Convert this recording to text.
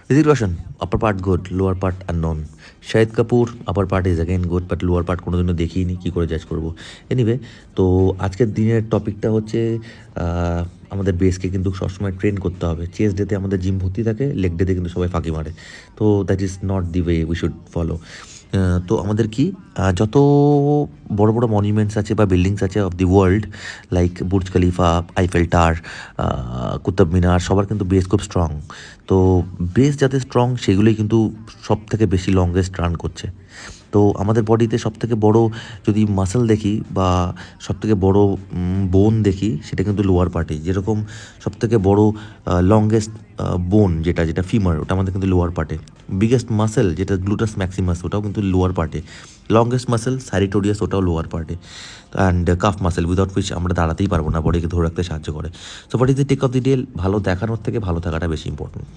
Hrithik Roshan, upper part good, lower part unknown. Shahid Kapoor upper part is again good, but lower part কোনোদিনও দেখিনি, কী করে জাজ করবো। Anyway, তো আজকের দিনের টপিকটা হচ্ছে আমাদের বেসকে কিন্তু সবসময় ট্রেন করতে হবে। চেস্ট ডেতে আমাদের জিম ভর্তি থাকে, লেগ ডেতে কিন্তু সবাই ফাঁকি মারে। তো that is not the way we should follow. তো আমাদের কি যত বড় বড় মনিউমেন্টস আছে বা বিল্ডিংস আছে of the world, like Burj Khalifa, Eiffel tower, Qutub Minar, সবার কিন্তু বেস খুব স্ট্রং। তো বেস যাতে স্ট্রং সেগুলোই কিন্তু সব থেকে বেশি লংগেস্ট রান করছে। তো আমাদের বডিতে সবথেকে বড় যদি মাসল দেখি বা সবথেকে বড় বোন দেখি, সেটা কিন্তু লোয়ার পার্টে। যেরকম সবথেকে বড় লংগেস্ট বোন যেটা ফিমার, ওটা আমাদের কিন্তু লোয়ার পার্টে। বিগেস্ট মাসেল যেটা গ্লুটাস ম্যাক্সিমাস, ওটাও কিন্তু লোয়ার পার্টে। লংগেস্ট মাসেল স্যারিটোরিয়াস, ওটাও লোয়ার পার্টে। And calf muscle, without which আমরা দাঁড়াতেই পারবো না, বডিকে ধরে রাখতে সাহায্য করে। So what is the take of the day? ভালো দেখানোর থেকে ভালো থাকাটা বেশি ইম্পর্টেন্ট।